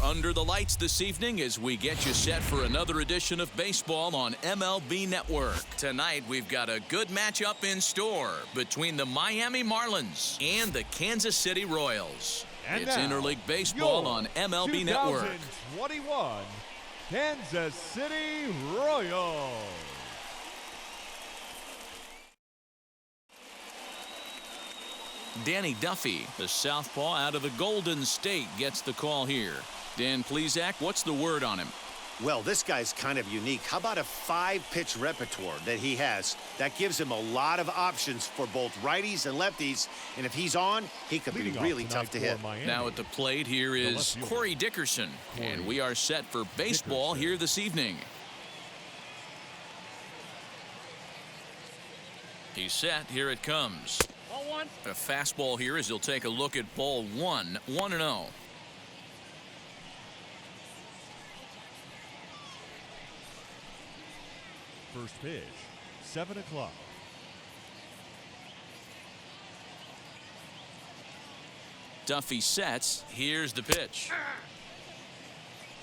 under the lights this evening as we get you set for another edition of baseball on MLB Network. Tonight, we've got a good matchup in store between the Miami Marlins and the Kansas City Royals. And it's now, interleague baseball on MLB Network. 2021 Kansas City Royals. Danny Duffy, the southpaw out of the Golden State, gets the call here. Dan Plesac, what's the word on him? Well, this guy's kind of unique. How about a 5-pitch repertoire that he has? That gives him a lot of options for both righties and lefties. And if he's on, he could be really tough to hit. Now at the plate here is Corey Dickerson. And we are set for baseball here this evening. He's set. Here it comes. A fastball here as he'll take a look at ball one. 1-0. First pitch, 7 o'clock. Duffy sets. Here's the pitch.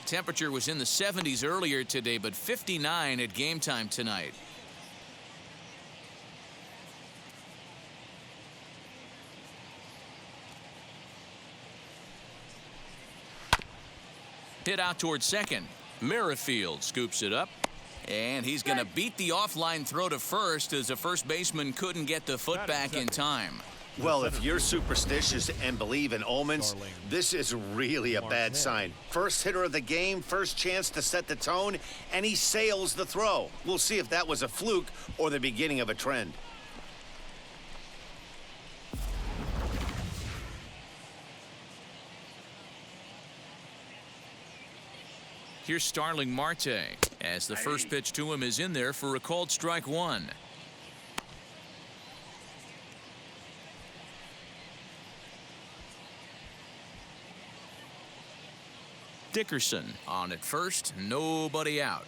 Temperature was in the 70s earlier today, but 59 at game time tonight. Hit out towards second. Merrifield scoops it up. And he's going to beat the offline throw to first as the first baseman couldn't get the foot back in time. Well, if you're superstitious and believe in omens, this is really a bad sign. First hitter of the game, first chance to set the tone, and he sails the throw. We'll see if that was a fluke or the beginning of a trend. Here's Starling Marte as the first pitch to him is in there for a called strike one. Dickerson on at first, nobody out.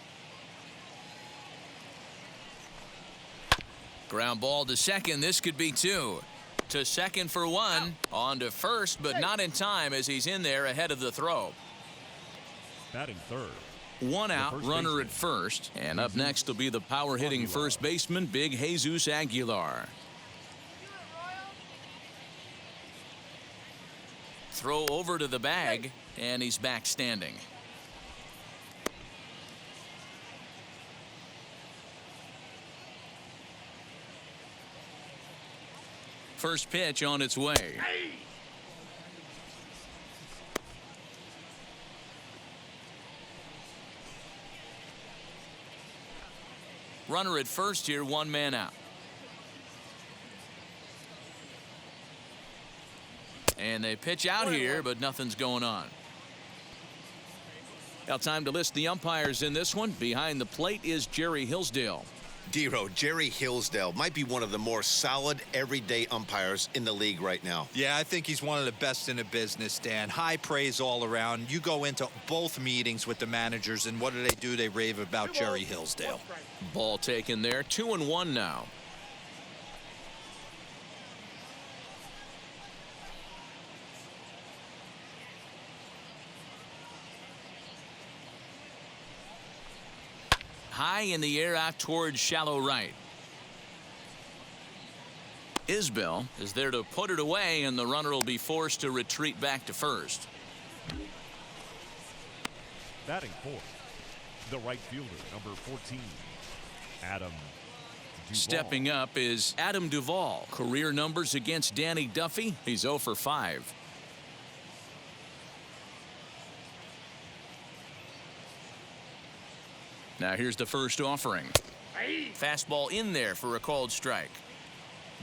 Ground ball to second. This could be two. To second for one. On to first, but not in time as he's in there ahead of the throw. Batting third. One out, runner at first. And up next will be the power-hitting first baseman, Big Jesus Aguilar. Throw over to the bag, and he's back standing. First pitch on its way. Runner at first here, one man out. And they pitch out here, but nothing's going on. Now time to list the umpires in this one. Behind the plate is Jerry Hillsdale. Dero, Jerry Hillsdale might be one of the more solid everyday umpires in the league right now. Yeah, I think he's one of the best in the business, Dan. High praise all around. You go into both meetings with the managers, and what do? They rave about Jerry Hillsdale. Ball taken there. 2-1 now. High in the air out towards shallow right. Isbell is there to put it away, and the runner will be forced to retreat back to first. Batting fourth, the right fielder, number 14, Adam Duvall. Stepping up is Adam Duvall. Career numbers against Danny Duffy. He's 0 for 5. Now here's the first offering. Fastball in there for a called strike.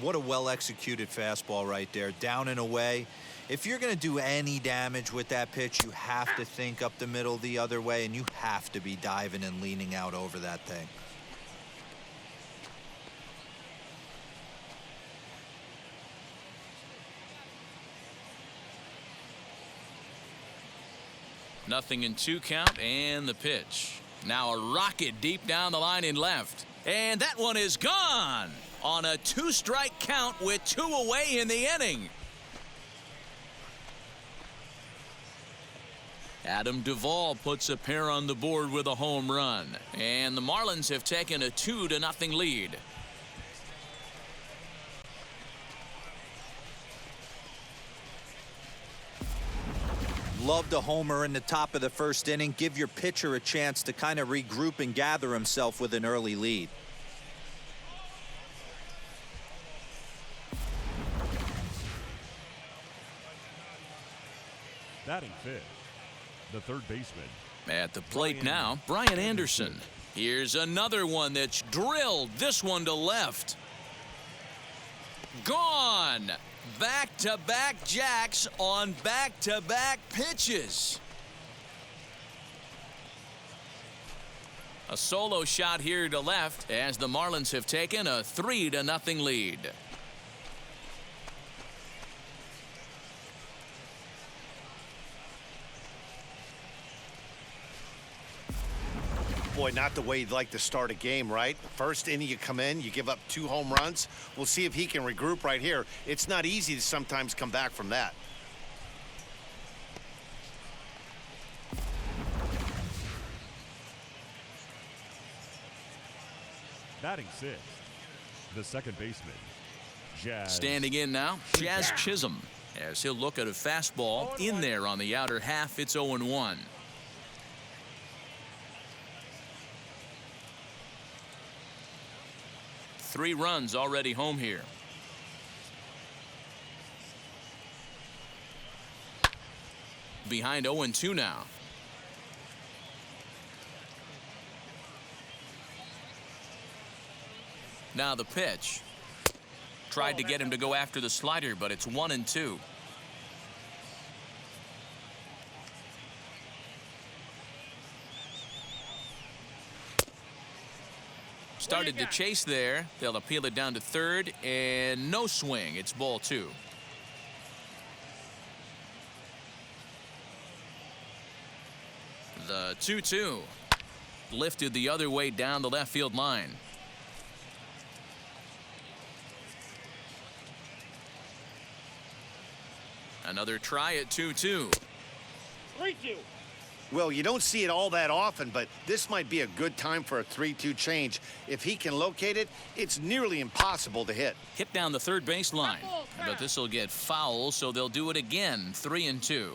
What a well-executed fastball right there, down and away. If you're going to do any damage with that pitch, you have to think up the middle the other way, and you have to be diving and leaning out over that thing. Nothing in 2 count, and the pitch. Now a rocket deep down the line in left. And that one is gone on a 2-strike count with 2 away in the inning. Adam Duvall puts a pair on the board with a home run. And the Marlins have taken a 2-0 lead. Love the homer in the top of the first inning. Give your pitcher a chance to kind of regroup and gather himself with an early lead. Batting fifth, the third baseman. At the plate now, Brian Anderson. Here's another one that's drilled. This one to left. Gone. Back-to-back jacks on back-to-back pitches. A solo shot here to left as the Marlins have taken a 3-0 lead. Boy, not the way you'd like to start a game, right? First inning you come in, you give up 2 home runs. We'll see if he can regroup right here. It's not easy to sometimes come back from that. Batting sixth, the second baseman, Jazz. Standing in now, Jazz Chisholm, as he'll look at a fastball in there on the outer half. It's 0-1. Three runs already home here. Behind 0-2 now. Now the pitch. Tried to get him to go after the slider, but it's 1-2. Started to chase there. They'll appeal it down to third, and no swing. It's ball 2. The 2-2 lifted the other way down the left field line. Another try at 2-2. 3-2. Well, you don't see it all that often, but this might be a good time for a 3-2 change. If he can locate it, it's nearly impossible to hit. Hit down the third base line, but this will get foul, so they'll do it again. 3-2.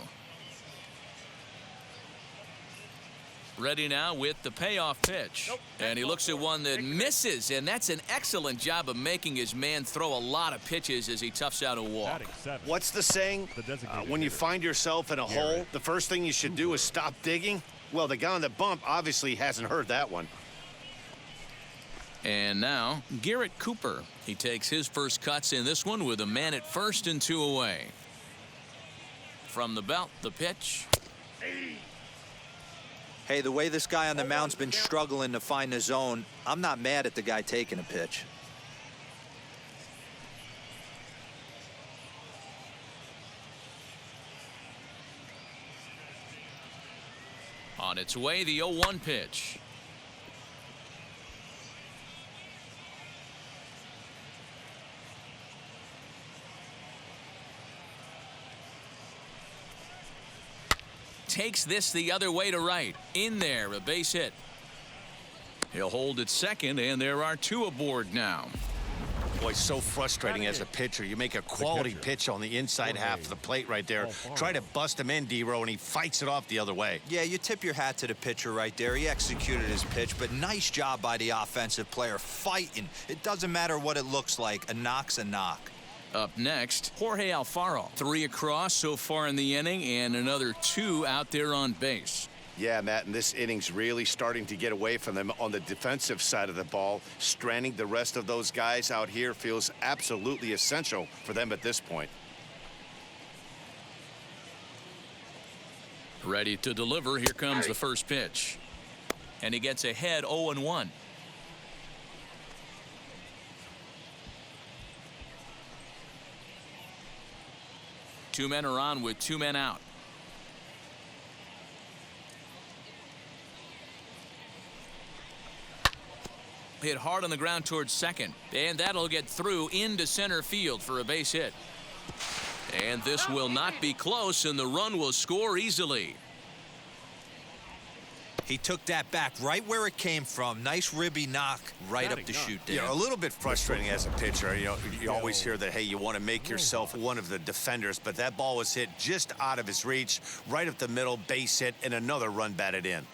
Ready now with the payoff pitch. And he looks at one that misses, and that's an excellent job of making his man throw a lot of pitches as he toughs out a walk. What's the saying? When you find yourself in a hole, the first thing you should do is stop digging. Well, the guy on the bump obviously hasn't heard that one. And now Garrett Cooper. He takes his first cuts in this one with a man at first and 2 away. From the belt, the pitch. Hey, the way this guy on the mound's been struggling to find the zone, I'm not mad at the guy taking a pitch. On its way, the 0-1 pitch. Takes this the other way to right. In there, a base hit. He'll hold at second, and there are 2 aboard now. Boy, so frustrating as a pitcher. You make a quality pitch on the inside half of the plate right there. Try to bust him in, D-Row, and he fights it off the other way. Yeah, you tip your hat to the pitcher right there. He executed his pitch, but nice job by the offensive player fighting. It doesn't matter what it looks like. A knock's a knock. Up next, Jorge Alfaro. 3 across so far in the inning, and another 2 out there on base. Yeah, Matt, and this inning's really starting to get away from them on the defensive side of the ball. Stranding the rest of those guys out here feels absolutely essential for them at this point. Ready to deliver. Here comes the first pitch. And he gets ahead 0-1. Two men are on with 2 men out. Hit hard on the ground towards second, and that'll get through into center field for a base hit. And this will not be close, and the run will score easily. He took that back right where it came from. Nice ribby knock right up the chute there. Yeah, a little bit frustrating as a pitcher. You know, you always hear that, hey, you want to make yourself one of the defenders, but that ball was hit just out of his reach, right up the middle, base hit, and another run batted in.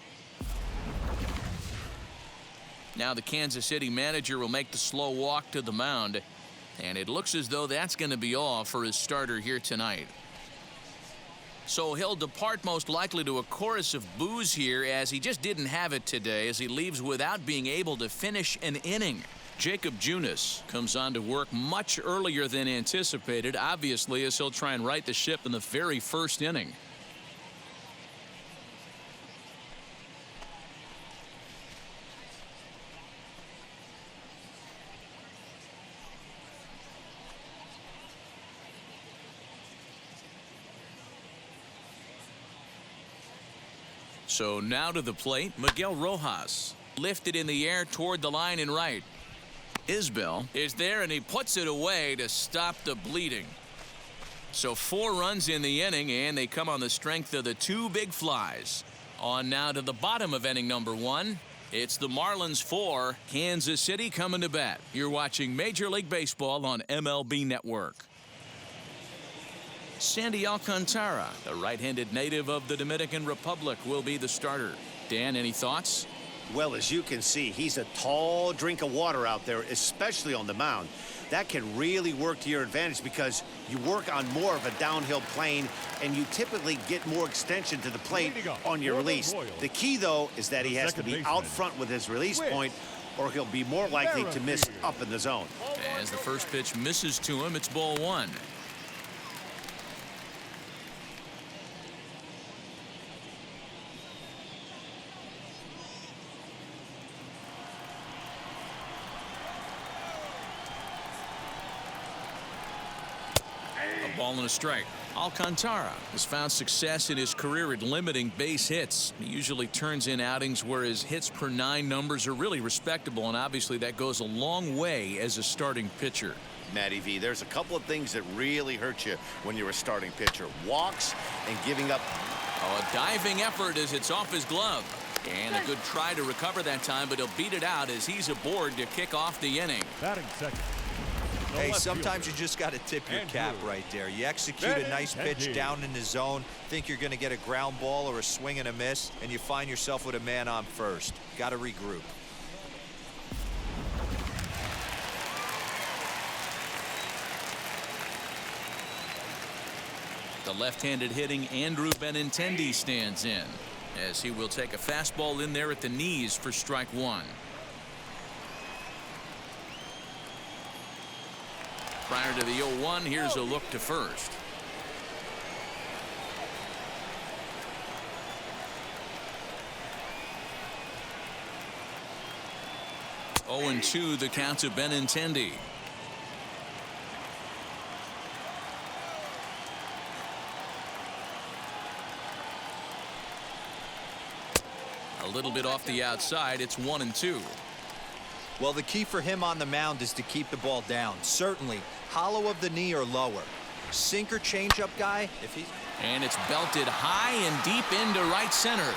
Now the Kansas City manager will make the slow walk to the mound, and it looks as though that's going to be all for his starter here tonight. So he'll depart most likely to a chorus of boos here, as he just didn't have it today, as he leaves without being able to finish an inning. Jacob Junis comes on to work much earlier than anticipated, obviously, as he'll try and right the ship in the very first inning. So now to the plate, Miguel Rojas. Lifted in the air toward the line and right. Isbell is there, and he puts it away to stop the bleeding. So 4 runs in the inning, and they come on the strength of the 2 big flies. On now to the bottom of inning number 1. It's the Marlins 4, Kansas City coming to bat. You're watching Major League Baseball on MLB Network. Sandy Alcantara, a right-handed native of the Dominican Republic, will be the starter. Dan, any thoughts? Well, as you can see, he's a tall drink of water out there, especially on the mound. That can really work to your advantage because you work on more of a downhill plane and you typically get more extension to the plate on your release. The key, though, is that he has to be out front with his release point, or he'll be more likely to miss up in the zone. As the first pitch misses to him, it's ball 1. Ball and a strike. Alcantara has found success in his career at limiting base hits. He usually turns in outings where his hits per 9 numbers are really respectable, and obviously that goes a long way as a starting pitcher. Matty V, there's a couple of things that really hurt you when you're a starting pitcher. Walks and giving up. Oh, a diving effort as it's off his glove. And a good try to recover that time, but he'll beat it out as he's aboard to kick off the inning. Batting second. Hey, sometimes you just got to tip your cap right there. You execute a nice pitch down in the zone, think you're going to get a ground ball or a swing and a miss, and you find yourself with a man on first. Got to regroup. The left-handed hitting Andrew Benintendi stands in, as he will take a fastball in there at the knees for strike 1. Prior to the 0-1, here's a look to first. Oh, 0-2 the count to Benintendi. A little bit off the outside. It's 1-2. Well, the key for him on the mound is to keep the ball down. Certainly, hollow of the knee or lower. Sinker changeup guy, if he's... And it's belted high and deep into right center.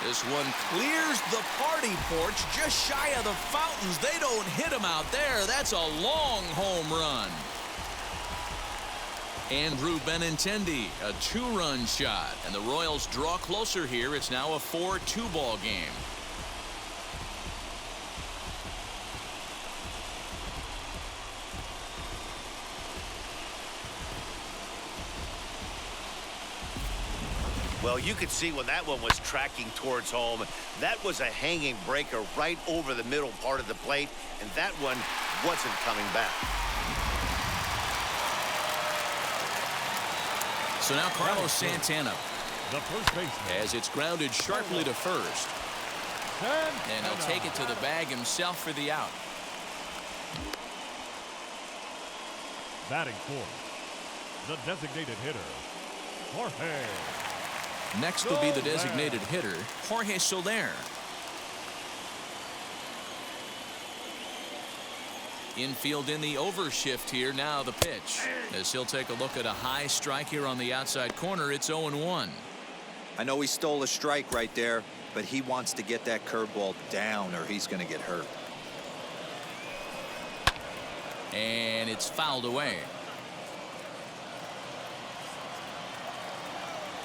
This one clears the party porch just shy of the fountains. They don't hit him out there. That's a long home run. Andrew Benintendi, a 2-run shot. And the Royals draw closer here. It's now a 4-2 ball game. Well, you could see when that one was tracking towards home, that was a hanging breaker right over the middle part of the plate, and that one wasn't coming back. So now Carlos Santana, The first baseman. as it's grounded sharply to first. And he'll take it to the bag himself for the out. Batting fourth, the designated hitter, Jorge. Next will be the designated hitter, Jorge Soler. Infield in the overshift here. Now the pitch, as he'll take a look at a high strike here on the outside corner. It's 0-1. I know he stole a strike right there, but he wants to get that curveball down or he's going to get hurt. And it's fouled away.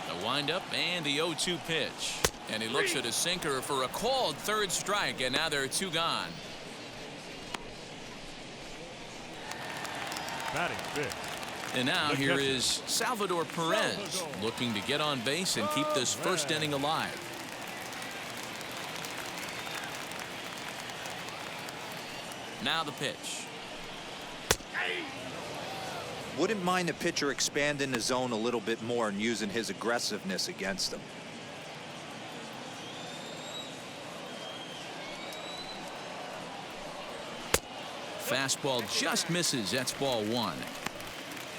The windup and the 0-2 pitch. And he looks at a sinker for a called third strike, and now there are 2 gone. Batting fifth. And now here is Salvador Perez looking to get on base and keep this first inning alive. Now the pitch. Wouldn't mind the pitcher expanding the zone a little bit more and using his aggressiveness against him. Fastball just misses. That's ball 1.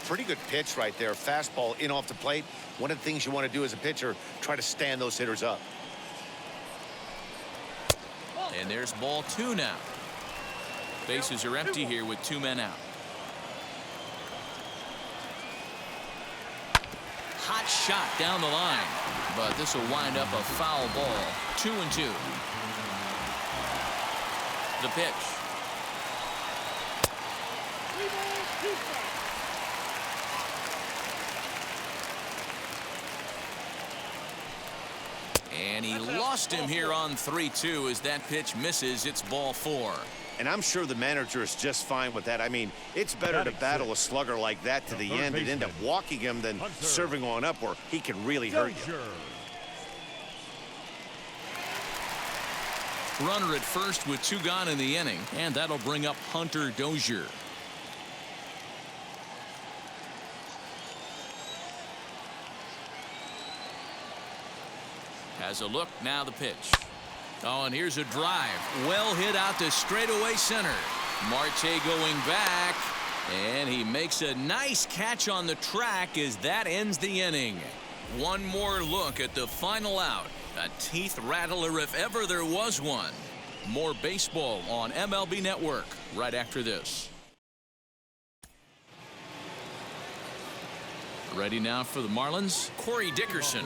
Pretty good pitch right there. Fastball in off the plate. One of the things you want to do as a pitcher, try to stand those hitters up. And there's ball 2 now. Bases are empty here with 2 men out. Hot shot down the line, but this will wind up a foul ball. 2-2. The pitch. And he lost him here on 3-2 as that pitch misses. It's ball 4. And I'm sure the manager is just fine with that. I mean, it's better to battle a slugger like that to the end and end up walking him than serving on up where he can really hurt you. Runner at first with 2 gone in the inning, and that'll bring up Hunter Dozier. Has a look, now the pitch. Oh, and here's a drive. Well hit out to straightaway center. Marte going back, and he makes a nice catch on the track as that ends the inning. One more look at the final out. A teeth rattler if ever there was one. More baseball on MLB Network right after this. Ready now for the Marlins, Corey Dickerson.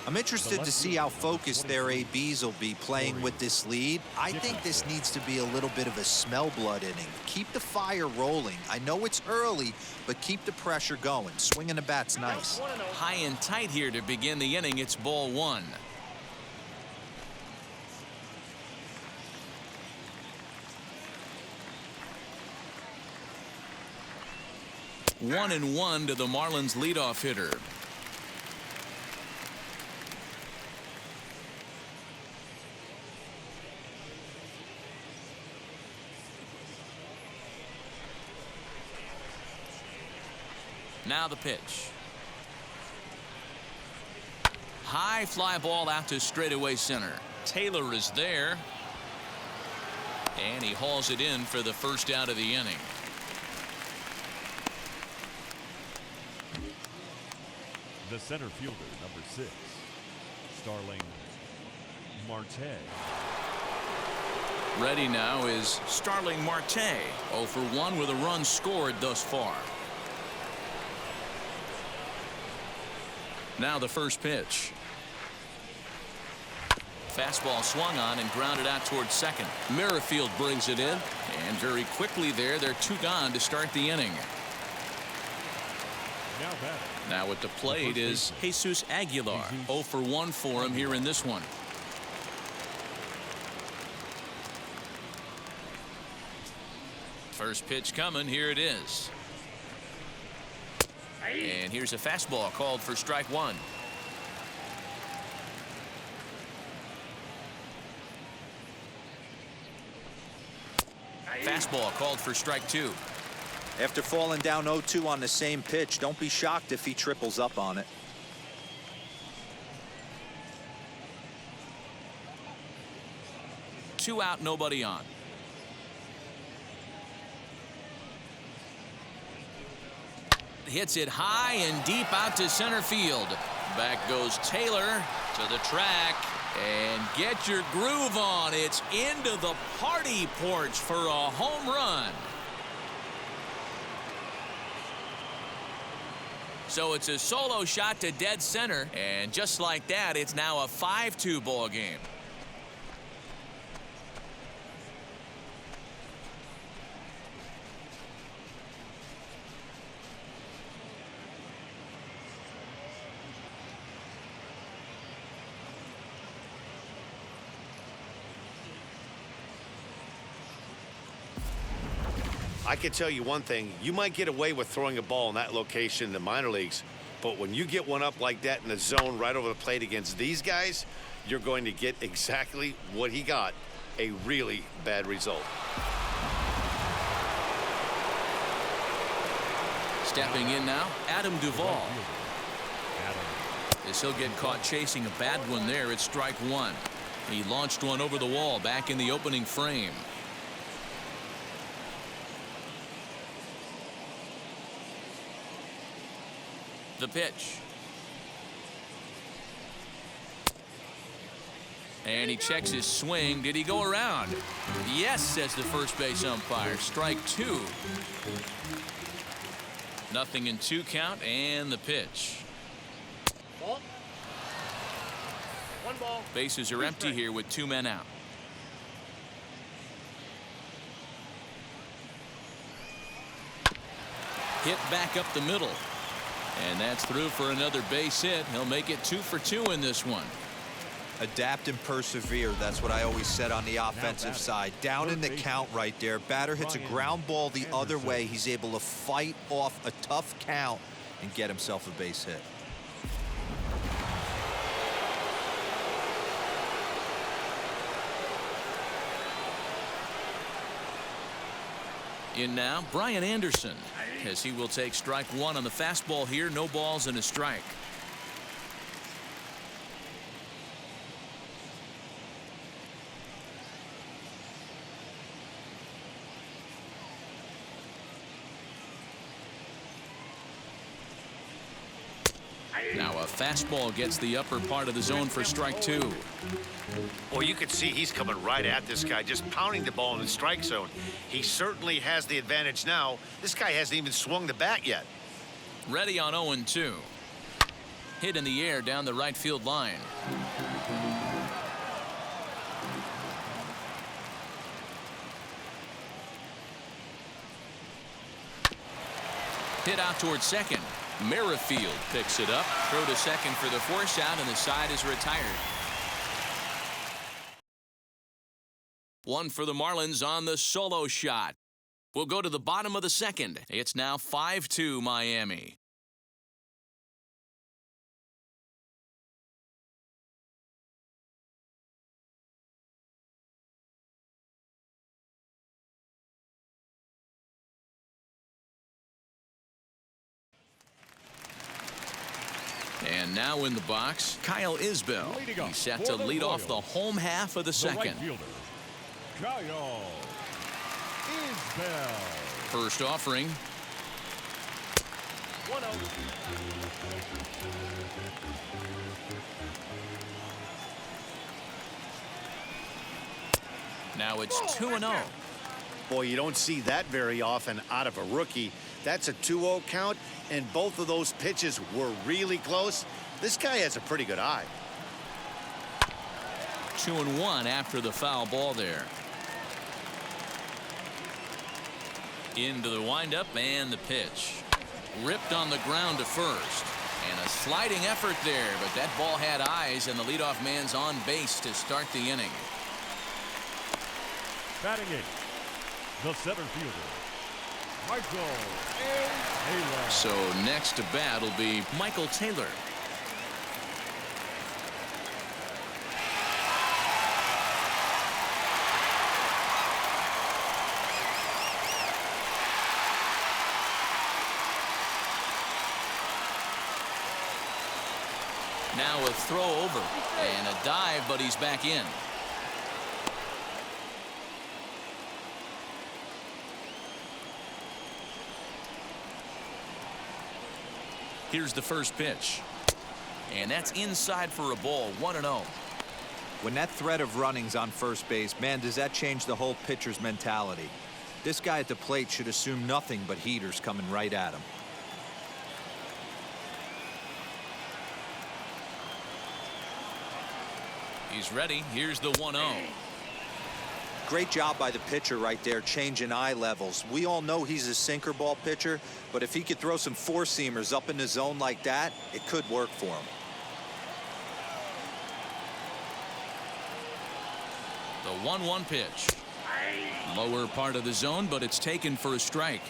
I'm interested to see how focused their ABs will be playing with this lead. I think this needs to be a little bit of a smell blood inning. Keep the fire rolling. I know it's early, but keep the pressure going. Swinging the bat's nice. High and tight here to begin the inning. It's ball 1. One and 1 to the Marlins leadoff hitter. Now the pitch. High fly ball out to straightaway center. Taylor is there. And he hauls it in for the first out of the inning. The center fielder, number 6, Starling Marte. Ready now is Starling Marte. 0 for 1 with a run scored thus far. Now the first pitch. Fastball swung on and grounded out towards second. Merrifield brings it in, and very quickly they're 2 gone to start the inning. Now at the plate is Jesus Aguilar. 0 for 1 for him here in this one. First pitch coming. Here it is. And here's a fastball called for strike 1. Fastball called for strike 2. After falling down 0-2 on the same pitch, don't be shocked if he triples up on it. Two out, nobody on. Hits it high and deep out to center field. Back goes Taylor to the track. And get your groove on. It's into the party porch for a home run. So it's a solo shot to dead center, and just like that, it's now a 5-2 ball game. I can tell you one thing, you might get away with throwing a ball in that location in the minor leagues, but when you get one up like that in the zone right over the plate against these guys, you're going to get exactly what he got, a really bad result. Stepping in now, Adam Duvall. Adam. As he'll get caught chasing a bad one there, it's strike one. He launched one over the wall back in the opening frame. The pitch. And he checks his swing. Did he go around? Yes, says the first base umpire. Strike two. Nothing in 2 count, and the pitch. Ball. 1 ball. Bases are empty here with 2 men out. Hit back up the middle. And that's through for another base hit. He'll make it 2 for 2 in this one. Adapt and persevere. That's what I always said on the offensive side. Down in the count right there. Batter hits a ground ball the other way. He's able to fight off a tough count and get himself a base hit. In now, Brian Anderson, as he will take strike one on the fastball here. No balls and a strike. Now a fastball gets the upper part of the zone for strike two. Well, you can see he's coming right at this guy, just pounding the ball in the strike zone. He certainly has the advantage now. This guy hasn't even swung the bat yet. Ready on 0-2. Hit in the air down the right field line. Hit out towards second. Merrifield picks it up. Throw to second for the force out, and the side is retired. One for the Marlins on the solo shot. We'll go to the bottom of the second. It's now 5-2 Miami. And now in the box, Kyle Isbell. He's set to lead off the home half of the second. Right fielder, Kyle Isbell. First offering. 1-0. Now it's 2-0. Boy, you don't see that very often out of a rookie. That's a 2-0 count, and both of those pitches were really close. This guy has a pretty good eye. 2-1 after the foul ball there. Into the windup and the pitch. Ripped on the ground to first. And a sliding effort there, but that ball had eyes, and the leadoff man's on base to start the inning. Batting eighth, the center fielder, Michael Taylor. So next to bat will be Michael Taylor. Now a throw over and a dive, but he's back in. Here's the first pitch. And that's inside for a ball. 1-0. When that threat of running's on first base, man, does that change the whole pitcher's mentality. This guy at the plate should assume nothing but heaters coming right at him. He's ready. Here's the 1-0. Great job by the pitcher right there, changing eye levels. We all know he's a sinker ball pitcher, but if he could throw some four-seamers up in the zone like that, it could work for him. The 1-1 pitch. Lower part of the zone, but it's taken for a strike.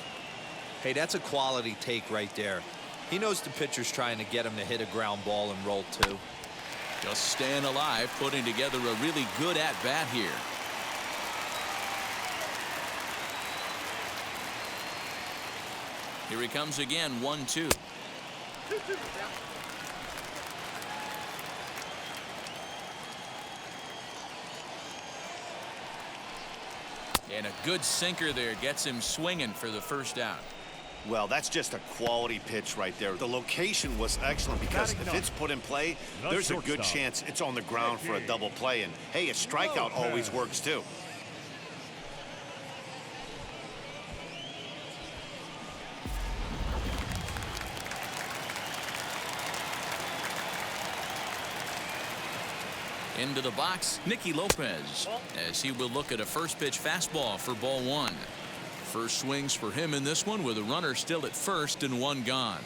Hey, that's a quality take right there. He knows the pitcher's trying to get him to hit a ground ball and roll too. Just staying alive, putting together a really good at-bat here. Here he comes again, 1-2. And a good sinker there gets him swinging for the first out. Well, that's just a quality pitch right there. The location was excellent because if it's put in play, there's a good chance it's on the ground for a double play. And, hey, a strikeout always works, too. Into the box, Nicky Lopez, as he will look at a first pitch fastball for ball 1. First swings for him in this one with a runner still at first and one gone.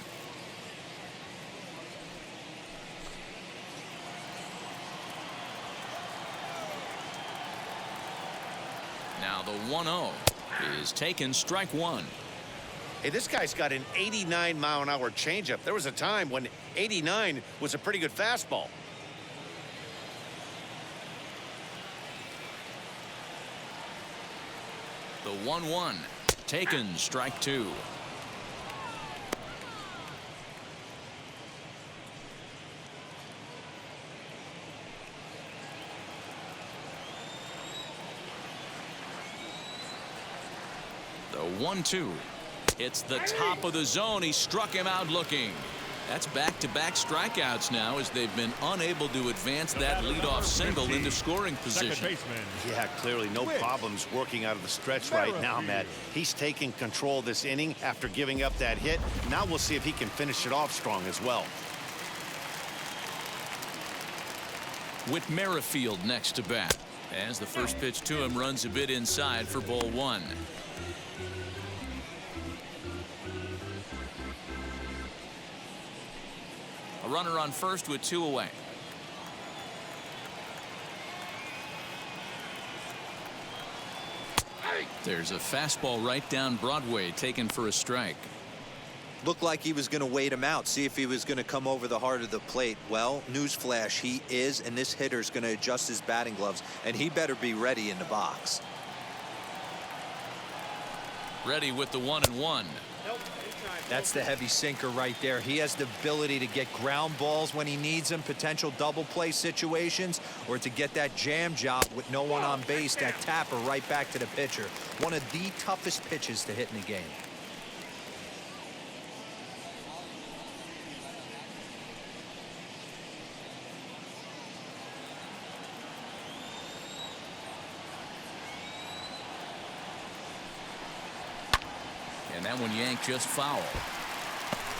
Now the 1-0 is taken, strike one. Hey, this guy's got an 89-mile-an-hour changeup. There was a time when 89 was a pretty good fastball. The 1-1 taken, strike two. The 1-2 hits the top of the zone. He struck him out looking. That's back-to-back strikeouts now as they've been unable to advance that leadoff single into scoring position. Yeah, clearly no problems working out of the stretch right now, Matt. He's taking control of this inning after giving up that hit. Now we'll see if he can finish it off strong as well. Whit Merrifield next to bat as the first pitch to him runs a bit inside for ball one. A runner on first with two away. There's a fastball right down Broadway taken for a strike. Looked like he was going to wait him out, see if he was going to come over the heart of the plate. Well, newsflash, he is, and this hitter's going to adjust his batting gloves, and he better be ready in the box. Ready with the 1-1. That's the heavy sinker right there. He has the ability to get ground balls when he needs them, potential double play situations, or to get that jam job with no one on base, that tapper right back to the pitcher. One of the toughest pitches to hit in the game. And that one yanked just foul.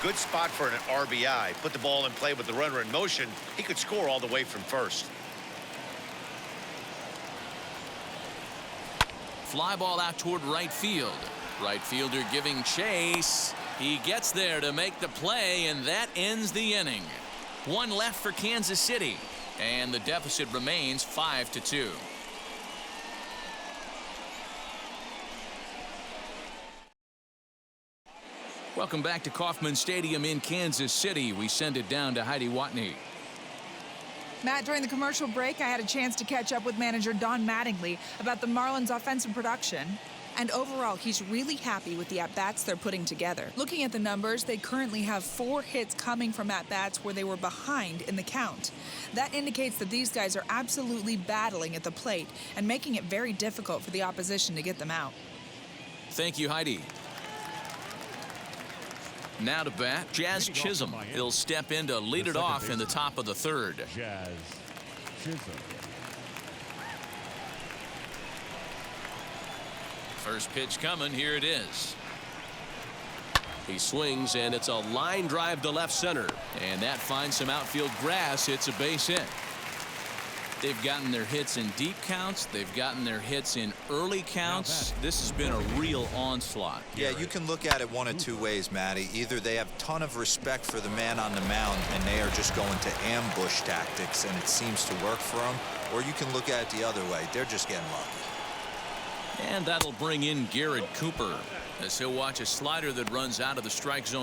Good spot for an RBI. Put the ball in play with the runner in motion. He could score all the way from first. Fly ball out toward right field. Right fielder giving chase. He gets there to make the play, and that ends the inning. One left for Kansas City, and the deficit remains 5-2. Welcome back to Kauffman Stadium in Kansas City. We send it down to Heidi Watney. Matt, during the commercial break, I had a chance to catch up with manager Don Mattingly about the Marlins' offensive production. And overall, he's really happy with the at-bats they're putting together. Looking at the numbers, they currently have 4 hits coming from at-bats where they were behind in the count. That indicates that these guys are absolutely battling at the plate and making it very difficult for the opposition to get them out. Thank you, Heidi. Now to bat, Jazz Chisholm. He'll step in to lead it off in the top of the third. Jazz Chisholm. First pitch coming. Here it is. He swings, and it's a line drive to left center. And that finds some outfield grass. It's a base hit. They've gotten their hits in deep counts. They've gotten their hits in early counts. This has been a real onslaught. Yeah, you can look at it one of two ways, Matty. Either they have a ton of respect for the man on the mound and they are just going to ambush tactics and it seems to work for them, or you can look at it the other way. They're just getting lucky. And that'll bring in Garrett Cooper as he'll watch a slider that runs out of the strike zone.